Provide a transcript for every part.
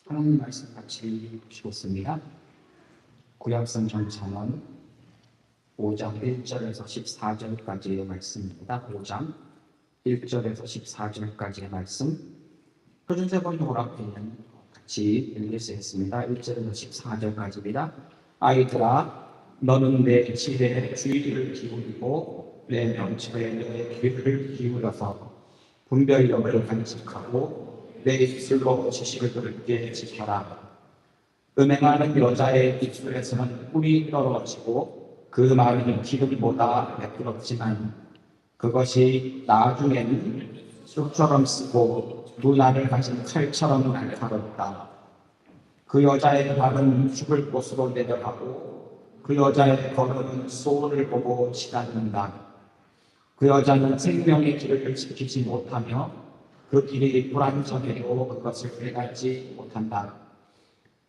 하나님 말씀 같이 보시겠습니다. 구약성경 잠언 5장 1절에서 14절까지의 말씀입니다. 5장 1절에서 14절까지의 말씀. 표준세번 요락에는 같이 읽을 수 있습니다. 1절에서 14절까지입니다. 아이들아, 너는 내 지혜에 주의를 기울이고 내 명철에 내 귀를 기울여서 분별력을 간직하고 내 입술로 지식을 듣게 지켜라. 음행하는 여자의 입술에서는 꿀이 떨어지고 그 말은 기름보다 매끄럽지만 그것이 나중에는 쑥처럼 쓰고 눈알을 가진 칼처럼 날카롭다. 그 여자의 발은 죽을 곳으로 내려가고 그 여자의 걸음은 소원을 보고 지나는다. 그 여자는 생명의 길을 지키지 못하며 그 길이 불안정해도 그것을 깨닫지 못한다.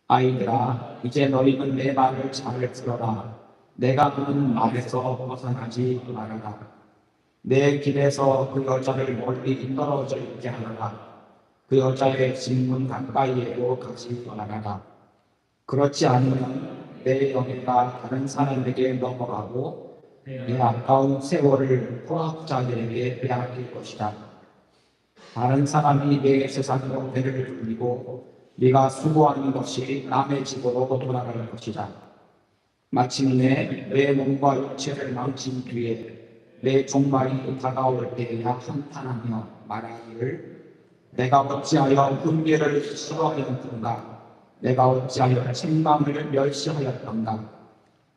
아이들아, 이제 너희는 내 말을 잘 들어라. 내가 하는 말에서 벗어나지 말아라. 내 길에서 그 여자를 멀리 떨어져 있게 하라. 그 여자의 진문 가까이에도 가지 말아라. 그렇지 않으면 내 영예가 다른 사람에게 넘어가고 내 아까운 세월을 포악자들에게 빼앗길 것이다. 다른 사람이 내 세상으로 배를 돌리고 네가 수고하는 것이 남의 집으로 돌아갈 것이다. 마침내 내 몸과 육체를 망친 뒤에 내 종말이 다가올 때에야 한탄하며 말하기를 내가 어찌하여 훈계를 싫어하였던가. 내가 어찌하여 책망을 멸시하였던가.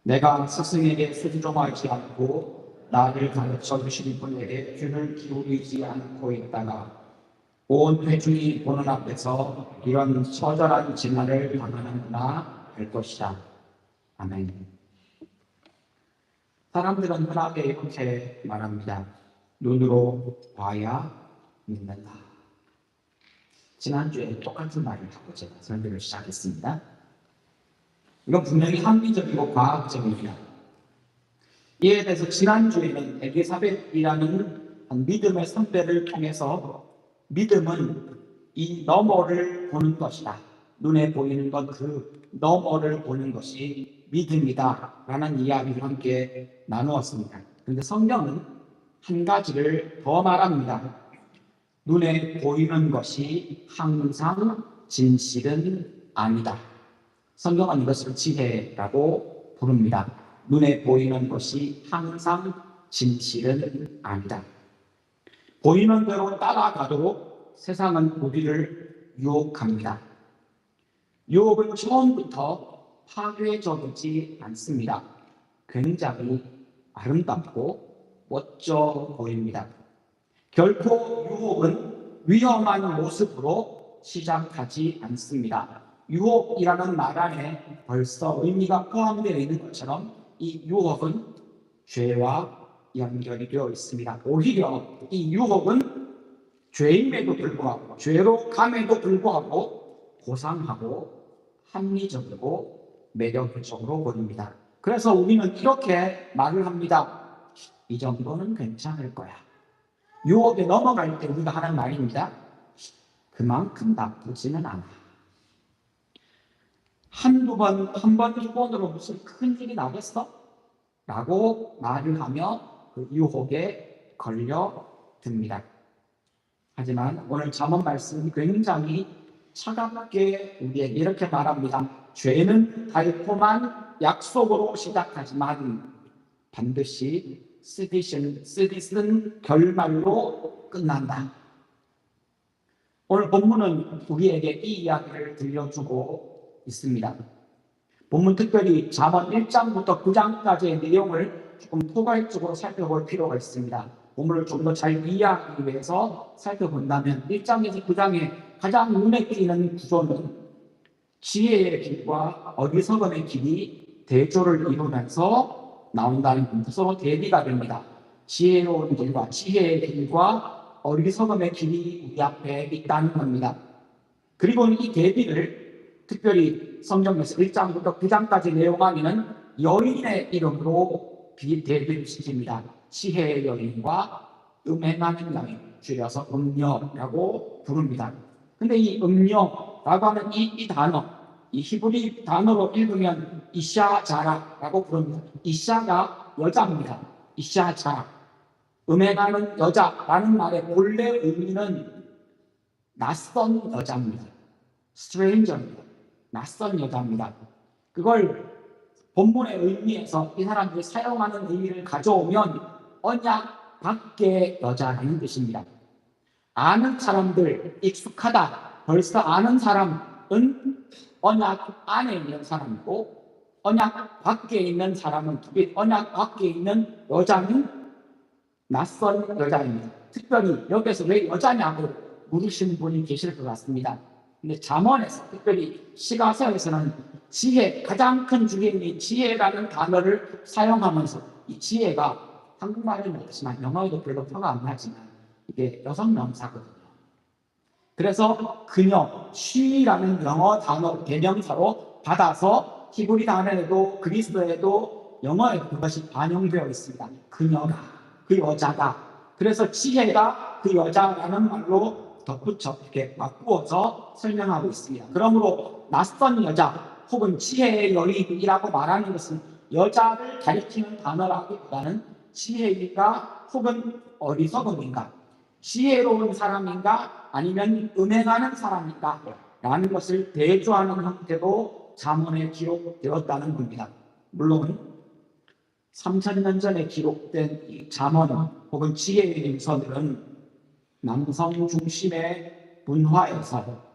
내가 스승에게 순종하지 않고 나를 가르쳐 주신 분에게 귀를 기울이지 않고 있다가 온 회중이 보는 앞에서 이런 처절한 진화를 당하는구나 할 것이다. 아멘. 사람들은 흔하게 이렇게 말합니다. 눈으로 봐야 믿는다. 지난주에 똑같은 말을 하고 제가 설명을 시작했습니다. 이건 분명히 합리적이고 과학적입니다. 이에 대해서 지난주에는 엘리사벳이라는 믿음의 선배를 통해서 믿음은 이 너머를 보는 것이다. 눈에 보이는 것 그 너머를 보는 것이 믿음이다 라는 이야기를 함께 나누었습니다. 그런데 성경은 한 가지를 더 말합니다. 눈에 보이는 것이 항상 진실은 아니다. 성경은 이것을 지혜라고 부릅니다. 눈에 보이는 것이 항상 진실은 아니다. 보이는 대로 따라가도록 세상은 우리를 유혹합니다. 유혹은 처음부터 파괴적이지 않습니다. 굉장히 아름답고 멋져 보입니다. 결코 유혹은 위험한 모습으로 시작하지 않습니다. 유혹이라는 말 안에 벌써 의미가 포함되어 있는 것처럼 이 유혹은 죄와 연결이 되어 있습니다. 오히려 이 유혹은 죄임에도 불구하고 죄로 감에도 불구하고 고상하고 합리적이고 매력적으로 보입니다. 그래서 우리는 이렇게 말을 합니다. 이 정도는 괜찮을 거야. 유혹에 넘어갈 때 우리가 하는 말입니다. 그만큼 나쁘지는 않아. 한두 번, 한 번, 두 번으로 무슨 큰 일이 나겠어? 라고 말을 하며 그 유혹에 걸려듭니다. 하지만 오늘 잠언 말씀이 굉장히 차갑게 우리에게 이렇게 말합니다. 죄는 달콤한 약속으로 시작하지만 반드시 쓰디쓴 결말로 끝난다. 오늘 본문은 우리에게 이 이야기를 들려주고 있습니다. 본문 특별히 잠언 1장부터 9장까지의 내용을 조금 포괄적으로 살펴볼 필요가 있습니다. 본문을 좀 더 잘 이해하기 위해서 살펴본다면 1장에서 9장의 가장 눈에 띄는 구조는 지혜의 길과 어리석음의 길이 대조를 이루면서 나온다는 서로 대비가 됩니다. 지혜로운 길과 지혜의 길과 어리석음의 길이 우리 앞에 있다는 겁니다. 그리고 이 대비를 특별히 성경에서 1장부터 9장까지 내용 안에는 여인의 이름으로 대비를 시킵니다. 지혜의 여인과 음행하는 여인, 줄여서 음녀라고 부릅니다. 근데 이 음녀, 그녀라고 하는 이 단어, 이 히브리 단어로 읽으면 이샤자라라고 부릅니다. 이샤가 여자입니다. 이샤자. 음행하는 여자라는 말의 본래 의미는 낯선 여자입니다. stranger입니다. 낯선 여자입니다. 그걸 본문의 의미에서 이 사람들이 사용하는 의미를 가져오면 언약 밖의 여자라는 뜻입니다. 아는 사람들, 익숙하다, 벌써 아는 사람은 언약 안에 있는 사람이고, 언약 밖에 있는 사람은, 언약 밖에 있는 여자는 낯선 여자입니다. 특별히 여기서 왜 여자냐고 물으시는 분이 계실 것 같습니다. 근데 잠언에서, 특별히 시가서에서는 지혜, 가장 큰 주인이 지혜라는 단어를 사용하면서 이 지혜가 한국말에는 없지만 영어에도 별로 표가 안 나지만 이게 여성 명사거든요. 그래서 그녀, she라는 영어 단어 대명사로 받아서 히브리 단어에도 그리스어에도 영어에도 그것이 반영되어 있습니다. 그녀가, 그 여자가. 그래서 지혜가 그 여자라는 말로 덧붙여 이렇게 바꾸어서 설명하고 있습니다. 그러므로 낯선 여자 혹은 지혜의 여인이라고 말하는 것은 여자를 가리키는 단어라기보다는 지혜인가 혹은 어리석음인가, 지혜로운 사람인가 아니면 음행하는 사람인가 라는 것을 대조하는 형태로 잠언에 기록되었다는 겁니다. 물론 3000년 전에 기록된 이 잠언 혹은 지혜의 인서들은 남성 중심의 문화에서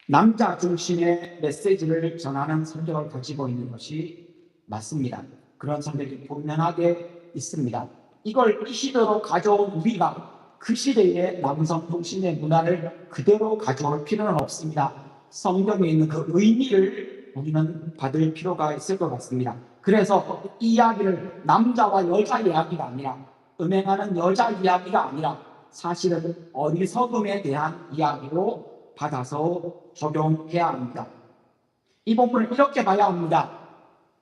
남자 중심의 메시지를 전하는 성격을 가지고 있는 것이 맞습니다. 그런 성격이 분명하게 있습니다. 이걸 이 시대로 가져온 우리가 그 시대의 남성 중심의 문화를 그대로 가져올 필요는 없습니다. 성경에 있는 그 의미를 우리는 받을 필요가 있을 것 같습니다. 그래서 이 이야기를 남자와 여자 이야기가 아니라, 음행하는 여자 이야기가 아니라 사실은 어리석음에 대한 이야기로 받아서 적용해야 합니다. 이 본문을 이렇게 봐야 합니다.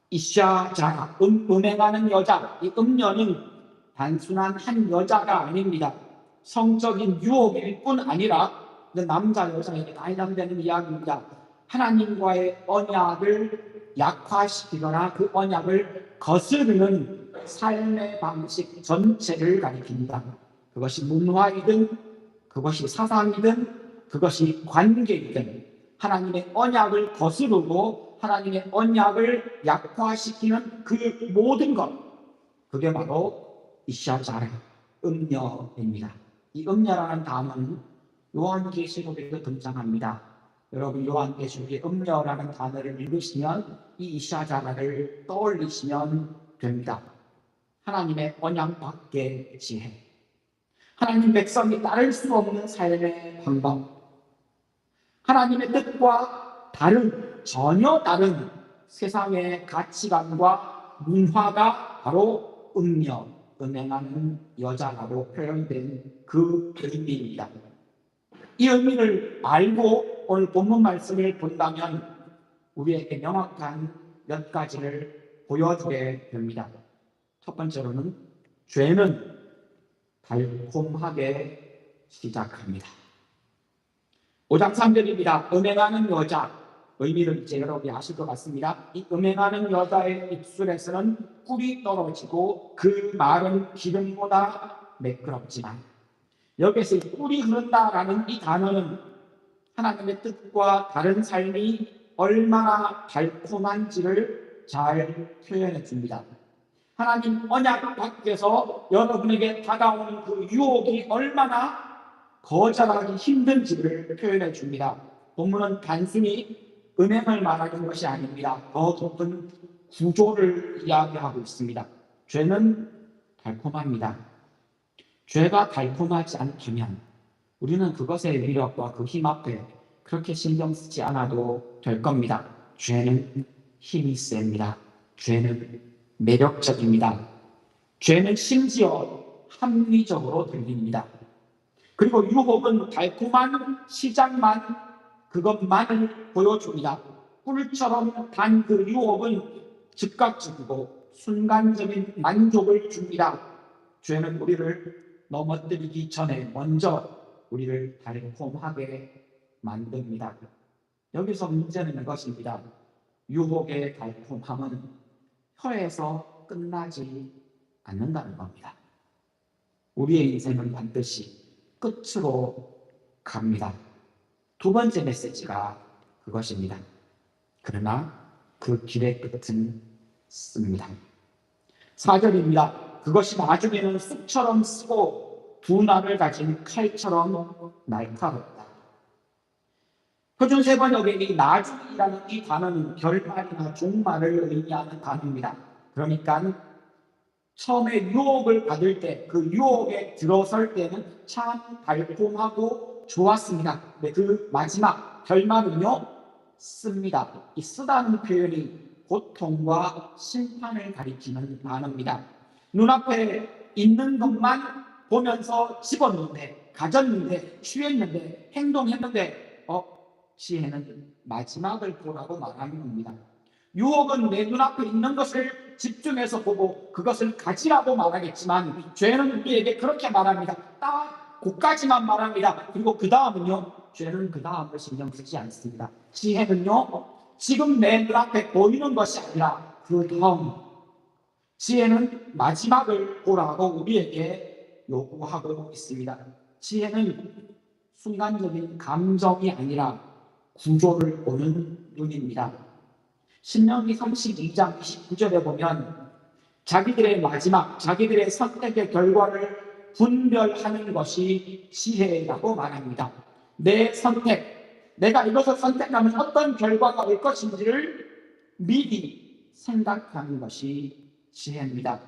이샤자, 음행하는 여자, 이 음녀는 단순한 한 여자가 아닙니다. 성적인 유혹일 뿐 아니라 남자 여자에게 다 해당되는 이야기입니다. 하나님과의 언약을 약화시키거나 그 언약을 거스르는 삶의 방식 전체를 가리킵니다. 그것이 문화이든 그것이 사상이든 그것이 관계이든 하나님의 언약을 거스르고 하나님의 언약을 약화시키는 그 모든 것, 그게 바로 이샤자라, 음녀입니다. 이 음녀라는 단어는 요한계시록에도 등장합니다. 여러분 요한계시록에 음녀라는 단어를 읽으시면 이 이샤자라를 떠올리시면 됩니다. 하나님의 언약 밖의 지혜, 하나님 백성이 따를 수 없는 삶의 방법, 하나님의 뜻과 다른, 전혀 다른 세상의 가치관과 문화가 바로 음녀, 음행하는 여자라고 표현된 그 의미입니다. 이 의미를 알고 오늘 본문 말씀을 본다면 우리에게 명확한 몇 가지를 보여주게 됩니다. 첫 번째로는 죄는 달콤하게 시작합니다. 5장 3절입니다. 음행하는 여자, 의미를 이제 여러분이 아실 것 같습니다. 이 음행하는 여자의 입술에서는 꿀이 떨어지고 그 말은 기름보다 매끄럽지만, 여기서 꿀이 흐른다라는 이 단어는 하나님의 뜻과 다른 삶이 얼마나 달콤한지를 잘 표현해 줍니다. 하나님 언약 밖에서 여러분에게 다가오는 그 유혹이 얼마나 거절하기 힘든지를 표현해 줍니다. 본문은 단순히 음행을 말하는 것이 아닙니다. 더 깊은 구조를 이야기하고 있습니다. 죄는 달콤합니다. 죄가 달콤하지 않다면 우리는 그것의 위력과 그 힘 앞에 그렇게 신경 쓰지 않아도 될 겁니다. 죄는 힘이 셉니다. 죄는 매력적입니다. 죄는 심지어 합리적으로 들립니다. 그리고 유혹은 달콤한 시작만, 그것만을 보여줍니다. 꿀처럼 단 그 유혹은 즉각적이고 순간적인 만족을 줍니다. 죄는 우리를 넘어뜨리기 전에 먼저 우리를 달콤하게 만듭니다. 여기서 문제는 이것입니다. 유혹의 달콤함은 혀에서 끝나지 않는다는 겁니다. 우리의 인생은 반드시 끝으로 갑니다. 두 번째 메시지가 그것입니다. 그러나 그 길의 끝은 씁니다. 4절입니다. 그것이 나중에는 쑥처럼 쓰고 두 날을 가진 칼처럼 날카롭다. 표준 세번역의 이 나중이라는 이 단어는 결말이나 종말을 의미하는 단어입니다. 그러니까 처음에 유혹을 받을 때, 그 유혹에 들어설 때는 참 달콤하고 좋았습니다. 근데 그 마지막 결말은요, 씁니다. 이 쓰다는 표현이 고통과 심판을 가리키는 단어입니다. 눈앞에 있는 것만 보면서 집었는데, 가졌는데, 취했는데, 행동했는데, 지혜는 마지막을 보라고 말하는 겁니다. 유혹은 내 눈앞에 있는 것을 집중해서 보고 그것을 가지라고 말하겠지만, 죄는 우리에게 그렇게 말합니다. 딱 그까지만 말합니다. 그리고 그 다음은요, 죄는 그 다음을 신경 쓰지 않습니다. 지혜는요, 지금 내 눈앞에 보이는 것이 아니라 그 다음, 지혜는 마지막을 보라고 우리에게 요구하고 있습니다. 지혜는 순간적인 감정이 아니라 구조를 보는 눈입니다. 신명기 32장 29절에 보면 자기들의 마지막, 자기들의 선택의 결과를 분별하는 것이 지혜라고 말합니다. 내 선택, 내가 이것을 선택하면 어떤 결과가 올 것인지를 미리 생각하는 것이 지혜입니다.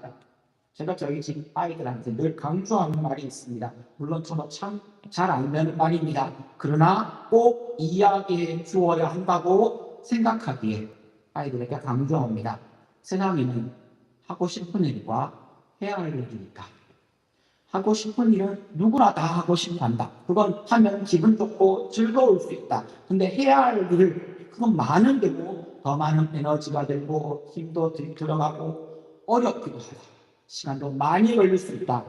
제가 저희 집 아이들한테 늘 강조하는 말이 있습니다. 물론 저도 참 잘 안 되는 말입니다. 그러나 꼭 이야기해 주어야 한다고 생각하기에 아이들에게 강조합니다. 세상에는 하고 싶은 일과 해야 할 일이니까. 하고 싶은 일은 누구나 다 하고 싶어 한다. 그건 하면 기분 좋고 즐거울 수 있다. 근데 해야 할 일을, 그건 많은 데고 더 많은 에너지가 들고 힘도 들어가고 어렵기도 하다. 시간도 많이 걸릴 수 있다.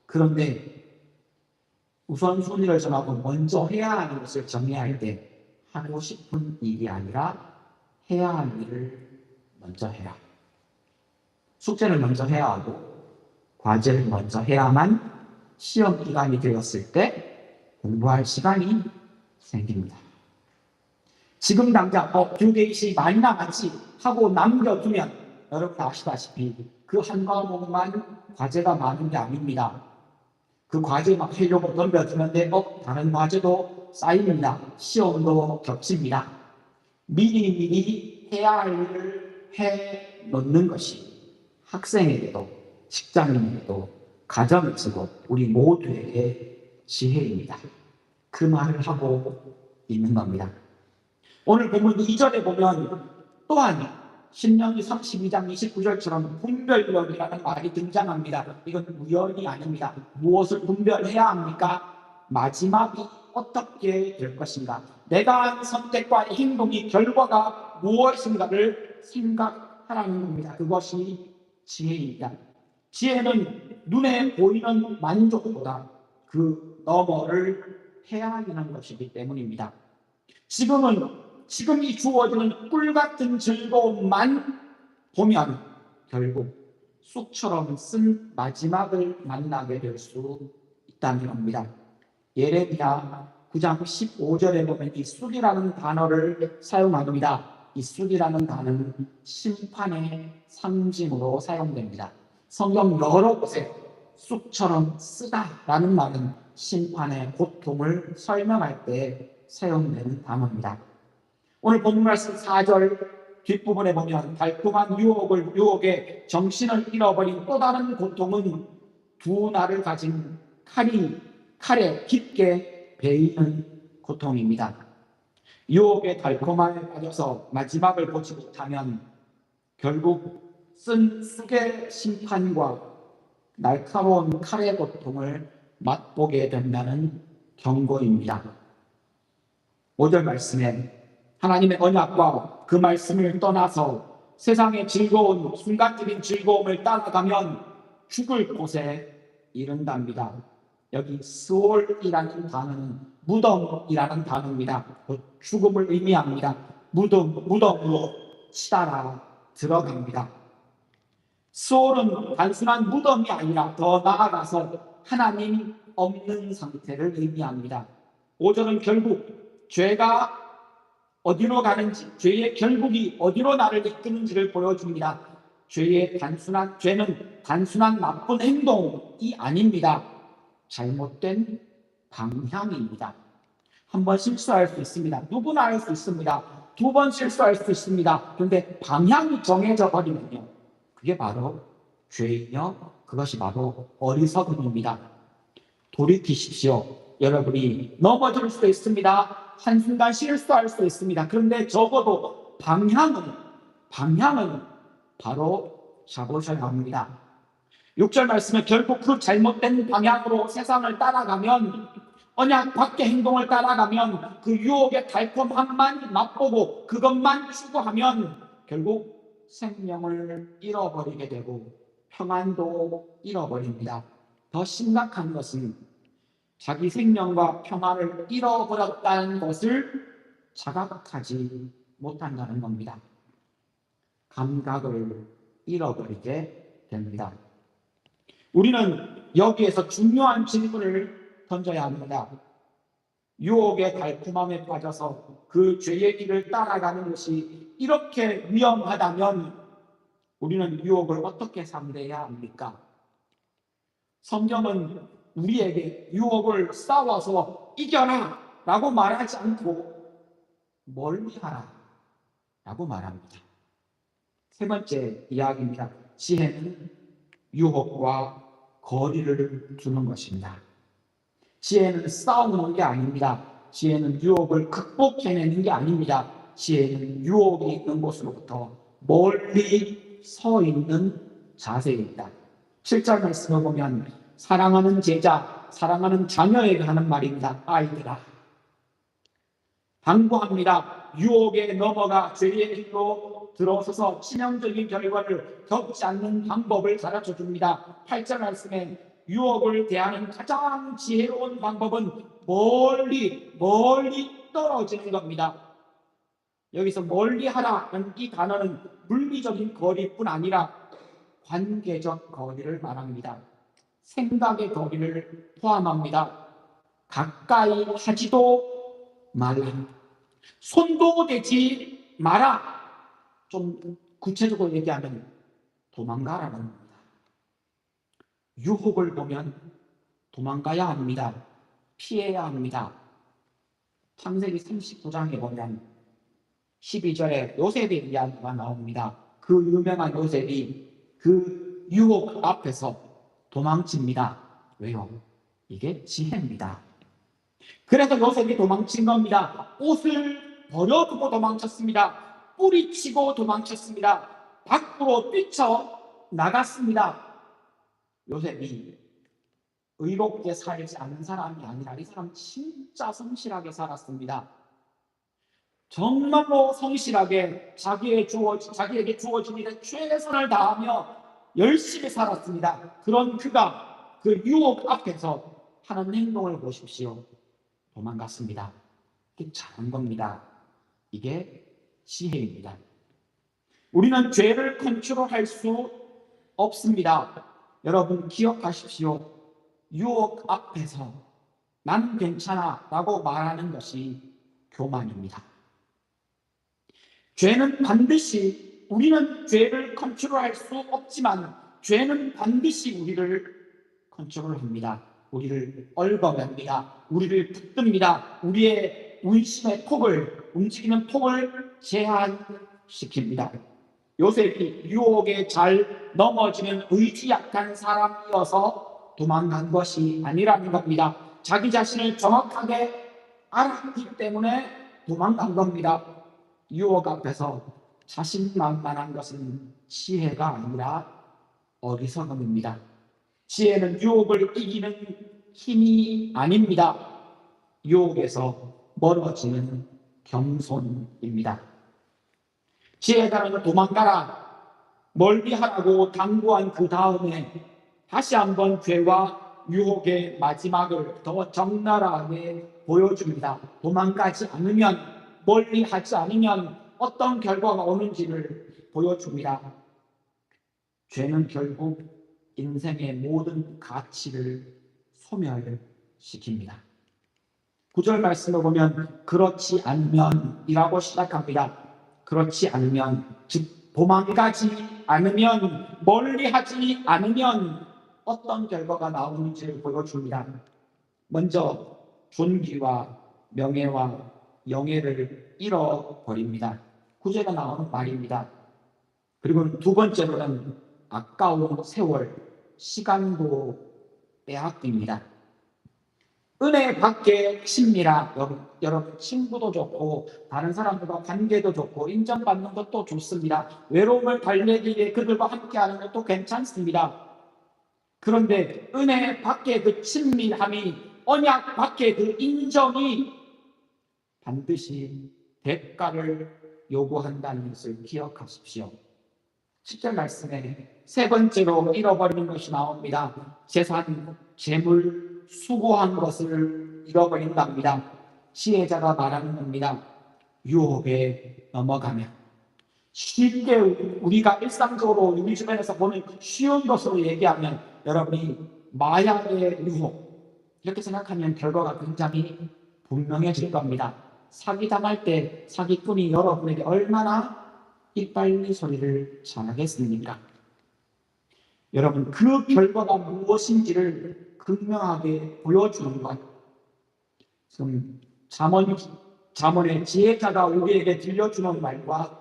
그런데 우선순위를 정하고 먼저 해야 하는 것을 정리할 때 하고 싶은 일이 아니라 해야 할 일을 먼저 해라. 숙제를 먼저 해야 하고 과제를 먼저 해야만 시험 기간이 되었을 때 공부할 시간이 생깁니다. 지금 당장 듀데이시 많이 남았지 하고 남겨두면 여러분 아시다시피 그 한 과목만 과제가 많은 게 아닙니다. 그 과제 막 하려고 덤벼드는데 다른 과제도 쌓입니다. 시험도 겹칩니다. 미리미리 해야 할 일을 해 놓는 것이 학생에게도 직장인에게도 가정에서도 우리 모두에게 지혜입니다. 그 말을 하고 있는 겁니다. 오늘 본문 2절에 보면 또한 신명기 32장 29절처럼 분별력이라는 말이 등장합니다. 이건 우연이 아닙니다. 무엇을 분별해야 합니까? 마지막이 어떻게 될 것인가? 내가 한 선택과 행동이 결과가 무엇인가를 생각하라는 겁니다. 그것이 지혜입니다. 지혜는 눈에 보이는 만족보다 그 너머를 해야 하는 것이기 때문입니다. 지금이 주어지는 꿀같은 즐거움만 보면 결국 쑥처럼 쓴 마지막을 만나게 될 수 있다는 겁니다. 예레미야 9장 15절에 보면 이 쑥이라는 단어를 사용합니다. 이 쑥이라는 단어는 심판의 상징으로 사용됩니다. 성경 여러 곳에 쑥처럼 쓰다라는 말은 심판의 고통을 설명할 때 사용되는 단어입니다. 오늘 본문 말씀 4절 뒷부분에 보면 달콤한 유혹에 정신을 잃어버린 또 다른 고통은 두 날을 가진 칼에 깊게 베이는 고통입니다. 유혹의 달콤함에 빠져서 마지막을 보지 못하면 결국 쓴 쑥의 심판과 날카로운 칼의 고통을 맛보게 된다는 경고입니다. 5절 말씀에 하나님의 언약과 그 말씀을 떠나서 세상의 즐거운 순간적인 즐거움을 따라가면 죽을 곳에 이른답니다. 여기 스올이라는 단어는 무덤이라는 단어입니다. 죽음을 의미합니다. 무덤으로 치달아 들어갑니다. 스올은 단순한 무덤이 아니라 더 나아가서 하나님 없는 상태를 의미합니다. 5절은 결국 죄가 어디로 가는지, 죄의 결국이 어디로 나를 이끄는지를 보여줍니다. 죄는 단순한 나쁜 행동이 아닙니다. 잘못된 방향입니다. 한 번 실수할 수 있습니다. 누구나 할 수 있습니다. 2번 실수할 수 있습니다. 그런데 방향이 정해져 버리면요, 그게 바로 죄이며 그것이 바로 어리석음입니다. 돌이키십시오. 여러분이 넘어질 수도 있습니다. 한순간 실수할 수 있습니다. 그런데 적어도 방향은 바로 잡으셔야 합니다. 6절 말씀에 결국 그 잘못된 방향으로 세상을 따라가면, 언약 밖의 행동을 따라가면, 그 유혹의 달콤함만 맛보고 그것만 추구하면 결국 생명을 잃어버리게 되고 평안도 잃어버립니다. 더 심각한 것은 자기 생명과 평안을 잃어버렸다는 것을 자각하지 못한다는 겁니다. 감각을 잃어버리게 됩니다. 우리는 여기에서 중요한 질문을 던져야 합니다. 유혹의 달콤함에 빠져서 그 죄의 길을 따라가는 것이 이렇게 위험하다면 우리는 유혹을 어떻게 상대해야 합니까? 성경은 우리에게 유혹을 싸워서 이겨라 라고 말하지 않고 멀리하라 라고 말합니다. 세 번째 이야기입니다. 지혜는 유혹과 거리를 두는 것입니다. 지혜는 싸우는 게 아닙니다. 지혜는 유혹을 극복해내는 게 아닙니다. 지혜는 유혹이 있는 곳으로부터 멀리 서 있는 자세입니다. 7절 말씀을 보면 사랑하는 제자, 사랑하는 자녀에게 하는 말입니다. 아이들아, 당부합니다. 유혹에 넘어가 죄의 길로 들어서서 치명적인 결과를 겪지 않는 방법을 가르쳐 줍니다. 8절 말씀에 유혹을 대하는 가장 지혜로운 방법은 멀리 떨어지는 겁니다. 여기서 멀리 하라는 이 단어는 물리적인 거리뿐 아니라 관계적 거리를 말합니다. 생각의 거리를 포함합니다. 가까이 하지도 말라. 손도 대지 마라. 좀 구체적으로 얘기하면 도망가라는 겁니다. 유혹을 보면 도망가야 합니다. 피해야 합니다. 창세기 39장에 보면 12절에 요셉의 이야기가 나옵니다. 그 유명한 요셉이 그 유혹 앞에서 도망칩니다. 왜요? 이게 지혜입니다. 그래서 요셉이 도망친 겁니다. 옷을 버려두고 도망쳤습니다. 뿌리치고 도망쳤습니다. 밖으로 뛰쳐나갔습니다. 요셉이 의롭게 살지 않은 사람이 아니라 이 사람 진짜 성실하게 살았습니다. 정말로 성실하게 자기에게 주어진 일에 최선을 다하며 열심히 살았습니다. 그런 그가 그 유혹 앞에서 하는 행동을 보십시오. 도망갔습니다. 이게 잘한 겁니다. 이게 지혜입니다. 우리는 죄를 컨트롤할 수 없습니다. 여러분 기억하십시오. 유혹 앞에서 나는 괜찮아 라고 말하는 것이 교만입니다. 우리는 죄를 컨트롤할 수 없지만 죄는 반드시 우리를 컨트롤합니다. 우리를 얽어맵니다. 우리를 붙듭니다. 우리의 운심의 움직이는 폭을 제한시킵니다. 요셉이 유혹에 잘 넘어지는 의지 약한 사람이어서 도망간 것이 아니라는 겁니다. 자기 자신을 정확하게 알았기 때문에 도망간 겁니다. 유혹 앞에서 자신만만한 것은 지혜가 아니라 어리석음입니다. 지혜는 유혹을 이기는 힘이 아닙니다. 유혹에서 멀어지는 겸손입니다. 지혜자는 도망가라, 멀리하라고 당부한 그 다음에 다시 한번 죄와 유혹의 마지막을 더 적나라하게 보여줍니다. 도망가지 않으면, 멀리 하지 않으면 어떤 결과가 오는지를 보여줍니다. 죄는 결국 인생의 모든 가치를 소멸시킵니다. 9절 말씀을 보면 그렇지 않으면 이라고 시작합니다. 그렇지 않으면, 즉 도망가지 않으면, 멀리하지 않으면 어떤 결과가 나오는지를 보여줍니다. 먼저 존귀와 명예와 영예를 잃어버립니다. 9절에 나오는 말입니다. 그리고 두 번째로는 아까운 세월, 시간도 빼앗깁니다. 은혜 밖에 친밀함, 여러분 친구도 좋고 다른 사람들과 관계도 좋고 인정받는 것도 좋습니다. 외로움을 달래기에 그들과 함께하는 것도 괜찮습니다. 그런데 은혜 밖에 그 친밀함이, 언약 밖에 그 인정이 반드시 대가를 요구한다는 것을 기억하십시오. 10절 말씀에 세 번째로 잃어버리는 것이 나옵니다. 재산, 재물, 수고한 것을 잃어버린답니다. 지혜자가 말하는 겁니다. 유혹에 넘어가면, 쉽게 우리가 일상적으로 우리 주변에서 보는 쉬운 것으로 얘기하면, 여러분이 마약의 유혹, 이렇게 생각하면 결과가 굉장히 분명해질 겁니다. 사기당할 때 사기꾼이 여러분에게 얼마나 이빨리 소리를 잘하겠습니까? 여러분, 그 결과가 무엇인지를 극명하게 보여주는 것. 지금 잠언의 지혜자가 우리에게 들려주는 말과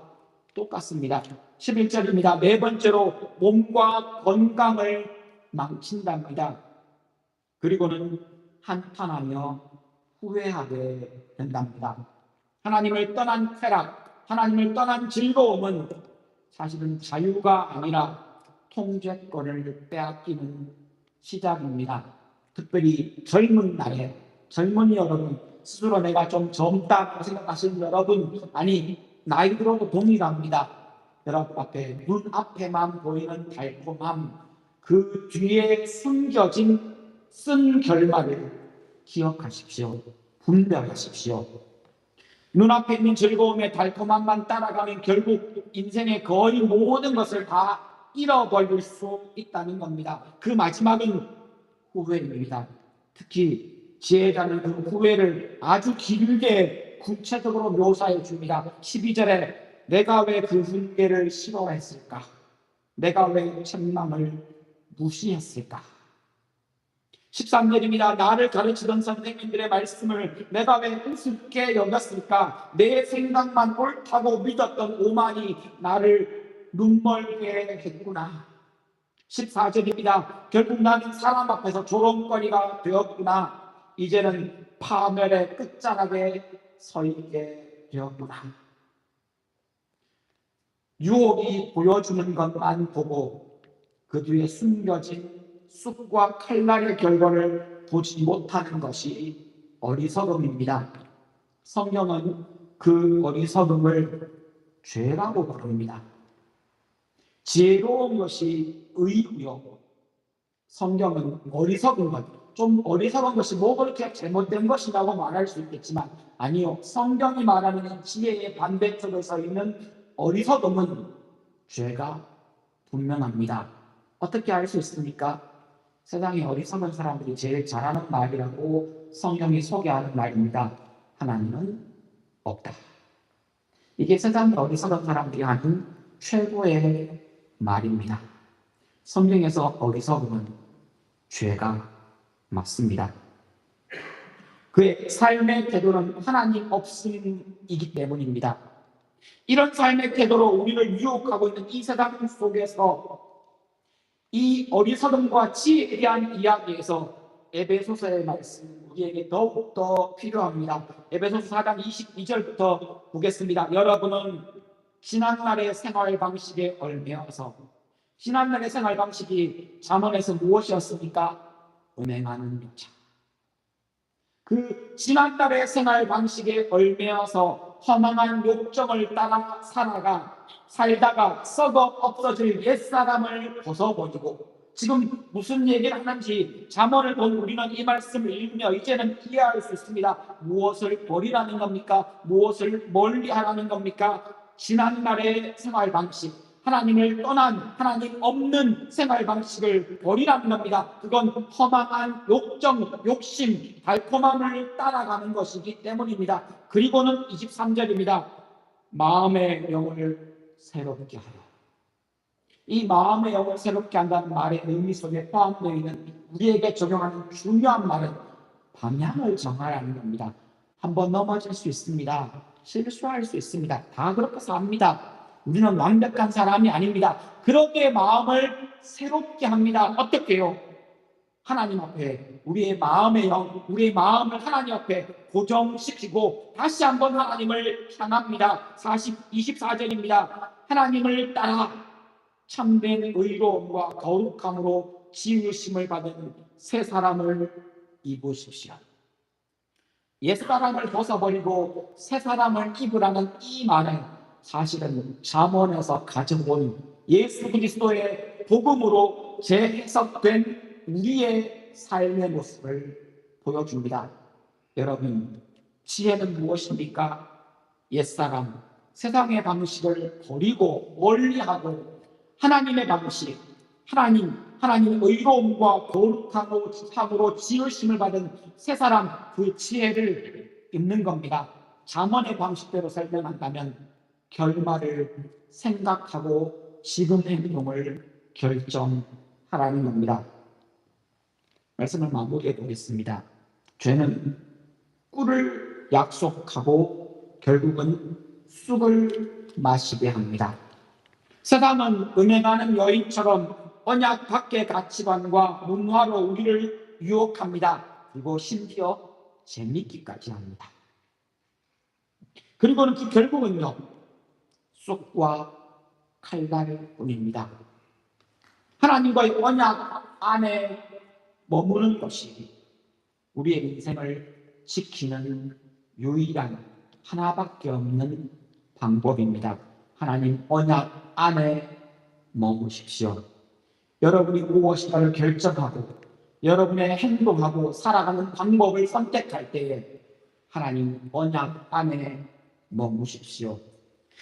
똑같습니다. 11절입니다. 네 번째로 몸과 건강을 망친답니다. 그리고는 한탄하며 후회하게 된답니다. 하나님을 떠난 쾌락, 하나님을 떠난 즐거움은 사실은 자유가 아니라 통제권을 빼앗기는 시작입니다. 특별히 젊은 날에, 젊은이 여러분, 스스로 내가 좀 젊다고 생각하시는 여러분, 아니 나이 들어도 동일합니다. 여러분 앞에, 눈 앞에만 보이는 달콤함, 그 뒤에 숨겨진 쓴 결말을 기억하십시오. 분별하십시오. 눈앞에 있는 즐거움의 달콤함만 따라가면 결국 인생의 거의 모든 것을 다 잃어버릴 수 있다는 겁니다. 그 마지막은 후회입니다. 특히 지혜자는 그 후회를 아주 길게 구체적으로 묘사해 줍니다. 12절에 내가 왜 그 훈계를 싫어했을까? 내가 왜 책망을 무시했을까? 13절입니다. 나를 가르치던 선생님들의 말씀을 내가 왜 우습게 여겼을까? 내 생각만 옳다고 믿었던 오만이 나를 눈멀게 했구나. 14절입니다. 결국 나는 사람 앞에서 조롱거리가 되었구나. 이제는 파멸의 끝자락에 서 있게 되었구나. 유혹이 보여주는 것만 보고 그 뒤에 숨겨진 쑥과 칼날의 결과를 보지 못하는 것이 어리석음입니다. 성경은 그 어리석음을 죄라고 부릅니다. 지혜로운 것이 의고요. 성경은 어리석은 것, 좀 어리석은 것이 뭐 그렇게 잘못된 것이라고 말할 수 있겠지만 아니요. 성경이 말하는 지혜의 반대쪽에 서 있는 어리석음은 죄가 분명합니다. 어떻게 알 수 있습니까? 세상에 어리석은 사람들이 제일 잘하는 말이라고 성경이 소개하는 말입니다. 하나님은 없다. 이게 세상에 어리석은 사람들이 하는 최고의 말입니다. 성경에서 어리석음은 죄가 맞습니다. 그의 삶의 태도는 하나님 없음이기 때문입니다. 이런 삶의 태도로 우리를 유혹하고 있는 이 세상 속에서 이 어리석음과 지혜에 대한 이야기에서 에베소서의 말씀 우리에게 더욱더 필요합니다. 에베소서 4장 22절부터 보겠습니다. 여러분은 지난날의 생활 방식에 얽매여서, 지난날의 생활 방식이 잠언에서 무엇이었습니까? 음행하는 여자. 그 지난날의 생활 방식에 얽매여서 허망한 욕정을 따라 살다가 썩어 없어질 옛사람을 벗어버리고 지금 무슨 얘기를 하는지 잠언을 본 우리는 이 말씀을 읽으며 이제는 이해할 수 있습니다. 무엇을 버리라는 겁니까? 무엇을 멀리하라는 겁니까? 지난날의 생활 방식, 하나님을 떠난, 하나님 없는 생활 방식을 버리라는 겁니다. 그건 허망한 욕정, 욕심, 달콤함을 따라가는 것이기 때문입니다. 그리고는 23절입니다. 마음의 영을 새롭게 하라. 이 마음의 영을 새롭게 한다는 말의 의미 속에 포함되어 있는 우리에게 적용하는 중요한 말은 방향을 정하라는 겁니다. 한번 넘어질 수 있습니다. 실수할 수 있습니다. 다 그렇게 삽니다. 우리는 완벽한 사람이 아닙니다. 그렇게 마음을 새롭게 합니다. 어떻게 해요? 하나님 앞에 우리의 마음의 영, 우리의 마음을 하나님 앞에 고정시키고 다시 한번 하나님을 향합니다. 24절입니다. 하나님을 따라 참된 의로움과 거룩함으로 지으심을 받은 새 사람을 입으십시오. 옛사람을 벗어버리고 새 사람을 입으라는 이 말은 사실은 잠언에서 가져온 예수 그리스도의 복음으로 재해석된 우리의 삶의 모습을 보여줍니다. 여러분, 지혜는 무엇입니까? 옛사람, 세상의 방식을 버리고 멀리하고 하나님의 방식, 하나님 의로움과 거룩함으로 지으심을 받은 새 사람, 그 지혜를 입는 겁니다. 잠언의 방식대로 설명한다면 결말을 생각하고 지금 행동을 결정하라는 겁니다. 말씀을 마무리해 보겠습니다. 죄는 꿀을 약속하고 결국은 쑥을 마시게 합니다. 세상은 은행하는 여인처럼 언약 밖의 가치관과 문화로 우리를 유혹합니다. 그리고 심지어 재밌기까지 합니다. 그리고는 그 결국은요, 쑥과 칼날뿐입니다. 하나님과의 언약 안에 머무는 것이 우리의 인생을 지키는 유일한 하나밖에 없는 방법입니다. 하나님 언약 안에 머무십시오. 여러분이 무엇인가를 결정하고 여러분의 행동하고 살아가는 방법을 선택할 때에 하나님 언약 안에 머무십시오.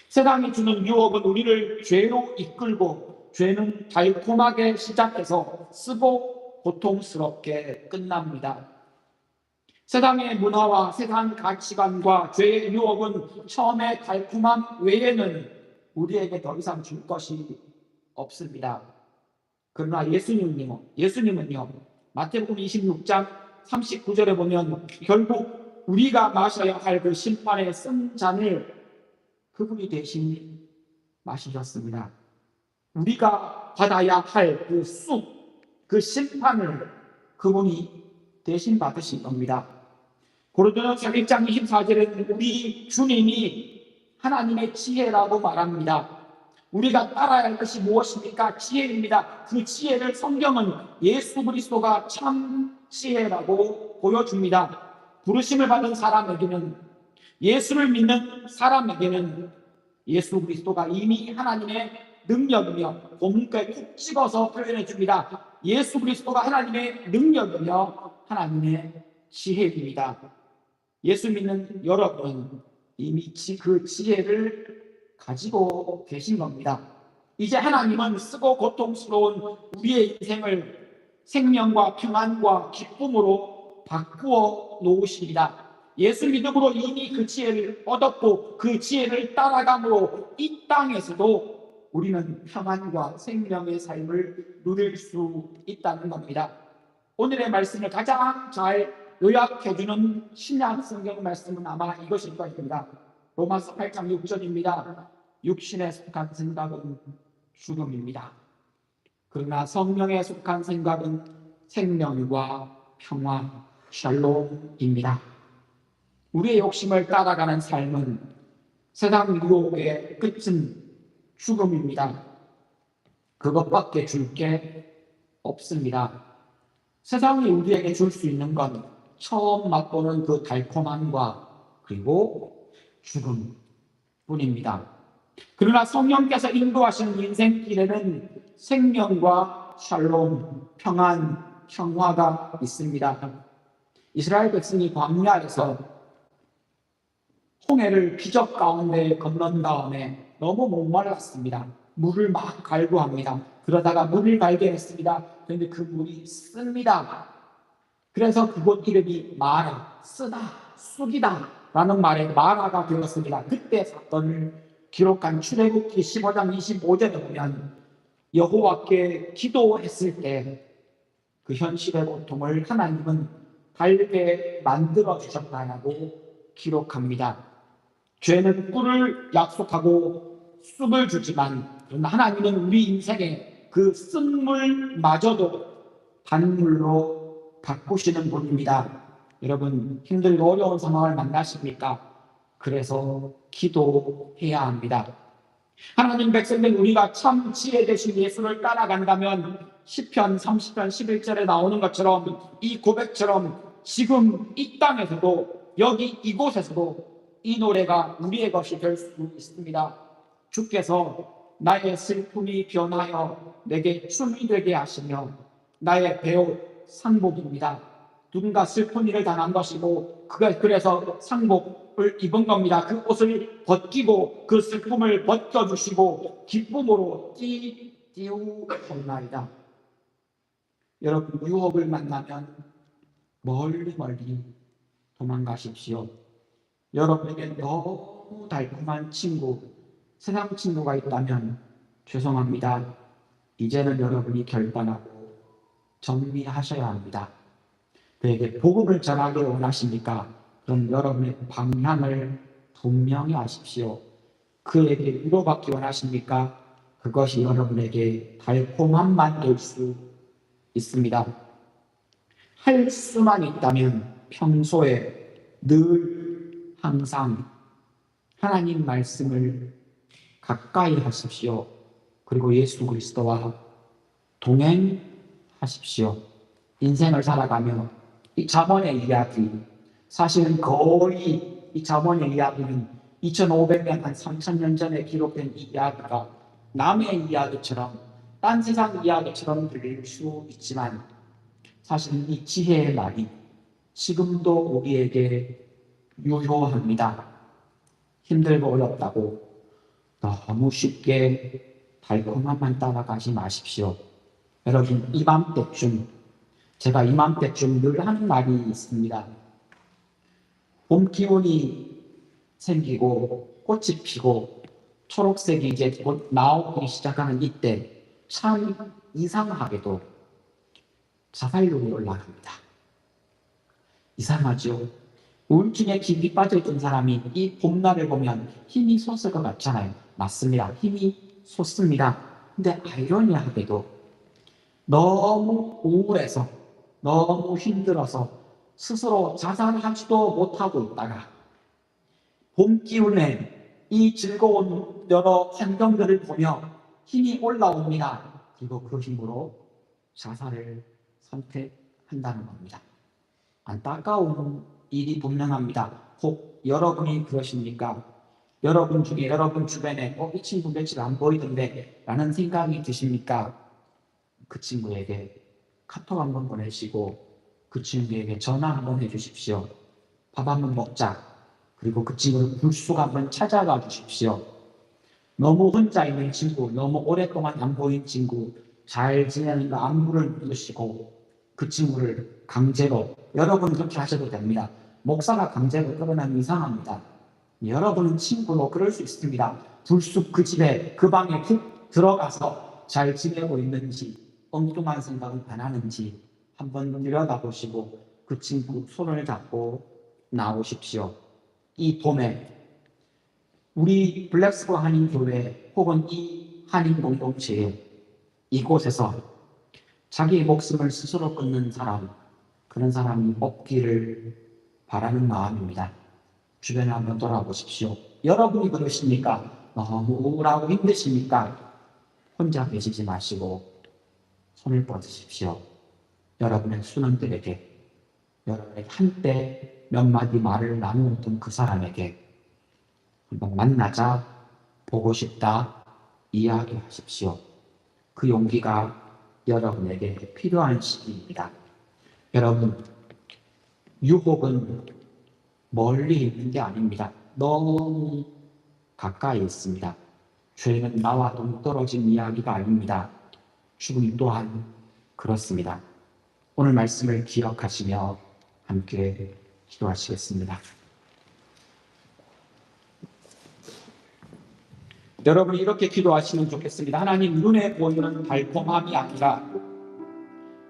세상이 주는 유혹은 우리를 죄로 이끌고 죄는 달콤하게 시작해서 쓰고 고통스럽게 끝납니다. 세상의 문화와 세상 가치관과 죄의 유혹은 처음에 달콤함 외에는 우리에게 더 이상 줄 것이 없습니다. 그러나 예수님은요, 마태복음 26장 39절에 보면 결국 우리가 마셔야 할 그 심판의 쓴 잔을 그분이 대신 마시셨습니다. 우리가 받아야 할 그 쑥, 그 심판을 그분이 대신 받으신 겁니다. 고린도전서 1장 24절에는 우리 주님이 하나님의 지혜라고 말합니다. 우리가 따라야 할 것이 무엇입니까? 지혜입니다. 그 지혜를 성경은 예수 그리스도가 참 지혜라고 보여줍니다. 부르심을 받은 사람에게는, 예수를 믿는 사람에게는 예수 그리스도가 이미 하나님의 능력이며 본문까지 콕 찍어서 표현해 줍니다. 예수 그리스도가 하나님의 능력이며 하나님의 지혜입니다. 예수 믿는 여러분 이미 그 지혜를 가지고 계신 겁니다. 이제 하나님은 쓰고 고통스러운 우리의 인생을 생명과 평안과 기쁨으로 바꾸어 놓으십니다. 예수 믿음으로 이미 그 지혜를 얻었고 그 지혜를 따라감으로 이 땅에서도 우리는 평안과 생명의 삶을 누릴 수 있다는 겁니다. 오늘의 말씀을 가장 잘 요약해주는 신약 성경 말씀은 아마 이것일 것입니다. 로마서 8장 6절입니다. 육신에 속한 생각은 죽음입니다. 그러나 성령에 속한 생각은 생명과 평화, 샬롬입니다. 우리의 욕심을 따라가는 삶은 세상 유혹의 끝은 죽음입니다. 그것밖에 줄 게 없습니다. 세상이 우리에게 줄 수 있는 건 처음 맛보는 그 달콤함과 그리고 죽음뿐입니다. 그러나 성령께서 인도하시는 인생길에는 생명과 샬롬, 평안, 평화가 있습니다. 이스라엘 백성이 광야에서 홍해를 기적 가운데 건넌 다음에 너무 목말랐습니다. 물을 막 갈구합니다. 그러다가 물을 발견했습니다. 그런데 그 물이 씁니다. 그래서 그곳 이름이 마라, 쓰다, 쑥이다 라는 말에 마라가 되었습니다. 그때 사건을 기록한 출애굽기 15장 25절에 보면 여호와께 기도했을 때 그 현실의 고통을 하나님은 달게 만들어 주셨다고 기록합니다. 죄는 꿀을 약속하고 쑥을 주지만 하나님은 우리 인생의 그 쓴물마저도 단물로 바꾸시는 분입니다. 여러분 힘들고 어려운 상황을 만나십니까? 그래서 기도해야 합니다. 하나님 백성된 우리가 참 지혜 되신 예수를 따라간다면 시편 30편 11절에 나오는 것처럼 이 고백처럼 지금 이 땅에서도 여기 이곳에서도 이 노래가 우리의 것이 될 수 있습니다. 주께서 나의 슬픔이 변하여 내게 춤이 되게 하시며 나의 배옷 상복입니다. 누군가 슬픈 일을 당한 것이고 그래서 상복을 입은 겁니다. 그 옷을 벗기고 그 슬픔을 벗겨주시고 기쁨으로 띄우셨나이다. 여러분 유혹을 만나면 멀리 도망가십시오. 여러분에게 너무 달콤한 친구, 세상 친구가 있다면 죄송합니다. 이제는 여러분이 결단하고 정리하셔야 합니다. 그에게 복음을 전하기를 원하십니까? 그럼 여러분의 방향을 분명히 하십시오. 그에게 위로받기 원하십니까? 그것이 여러분에게 달콤함만 될 수 있습니다. 할 수만 있다면 평소에 늘 항상 하나님 말씀을 가까이 하십시오. 그리고 예수 그리스도와 동행하십시오. 인생을 살아가며 이 잠언의 이야기, 사실은 거의 이 잠언의 이야기는 2500년, 한 3000년 전에 기록된 이 이야기가 남의 이야기처럼 딴 세상 이야기처럼 들릴 수 있지만 사실 이 지혜의 말이 지금도 우리에게 유효합니다. 힘들고 어렵다고 너무 쉽게 달콤함만 따라가지 마십시오. 여러분 제가 이맘때쯤 늘 하는 말이 있습니다. 봄 기운이 생기고 꽃이 피고 초록색이 이제 곧 나오기 시작하는 이때 참 이상하게도 자살률이 올라갑니다. 이상하죠? 우울증에 깊이 빠져있던 사람이 이 봄날을 보면 힘이 솟을 것 같잖아요. 맞습니다. 힘이 솟습니다. 근데 아이러니하게도 너무 우울해서 너무 힘들어서 스스로 자살하지도 못하고 있다가 봄 기운에 이 즐거운 여러 환경들을 보며 힘이 올라옵니다. 그리고 그 힘으로 자살을 선택한다는 겁니다. 안타까운 일이 분명합니다. 혹 여러분이 그러십니까? 여러분 중에 여러분 주변에 이 친구 며칠 안 보이던데 라는 생각이 드십니까? 그 친구에게 카톡 한번 보내시고 그 친구에게 전화 한번 해주십시오. 밥 한번 먹자. 그리고 그 친구를 불쑥 한번 찾아가 주십시오. 너무 혼자 있는 친구, 너무 오랫동안 안 보인 친구, 잘 지내는 거 안부를 묻으시고 그 친구를 강제로, 여러분 그렇게 하셔도 됩니다. 목사가 강제로 끌어내면 이상합니다. 여러분은 친구로 그럴 수 있습니다. 불쑥 그 집에, 그 방에 푹 들어가서 잘 지내고 있는지, 엉뚱한 생각은 안 하는지 한번 들여다보시고 그 친구 손을 잡고 나오십시오. 이 봄에 우리 블랙스코 한인교회 혹은 이 한인 공동체에 이곳에서 자기의 목숨을 스스로 끊는 사람, 그런 사람이 없기를 바라는 마음입니다. 주변에 한번 돌아보십시오. 여러분이 그러십니까? 너무 우울하고 힘드십니까? 혼자 계시지 마시고 손을 뻗으십시오. 여러분의 순원들에게, 여러분의 한때 몇 마디 말을 나누었던 그 사람에게 한번 만나자, 보고 싶다, 이야기하십시오. 그 용기가 여러분에게 필요한 시기입니다. 여러분, 유혹은 멀리 있는 게 아닙니다. 너무 가까이 있습니다. 죄는 나와 동떨어진 이야기가 아닙니다. 죽음 또한 그렇습니다. 오늘 말씀을 기억하시며 함께 기도하시겠습니다. 여러분 이렇게 기도하시면 좋겠습니다. 하나님, 눈에 보이는 달콤함이 아니라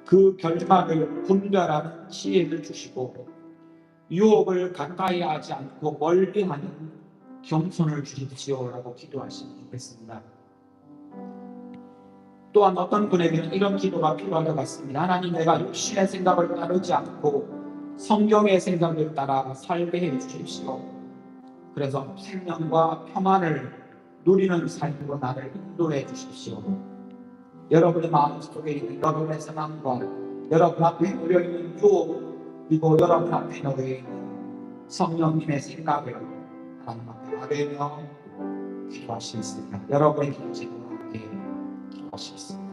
그 결말을 분별하는 지혜를 주시고 유혹을 가까이 하지 않고 멀리 하는 겸손을 주십시오라고 기도하시면 좋겠습니다. 또한 어떤 분에게는 이런 기도가 필요할 것 같습니다. 하나님, 내가 육신의 생각을 따르지 않고 성경의 생각을 따라 살게 해 주십시오. 그래서 생명과 평안을 누리는 삶으로 나를 인도해 주십시오. 여러분의 마음속에 있는 여러분의 상황과 여러분 앞에 놓여 있는 유혹, 그리고 여러분 앞에 놓여 있는 성령님의 생각을 하나님 앞에 아뢰며 기도하시겠습니다. 여러분의 기도 제목과 함께 기도하시겠습니다.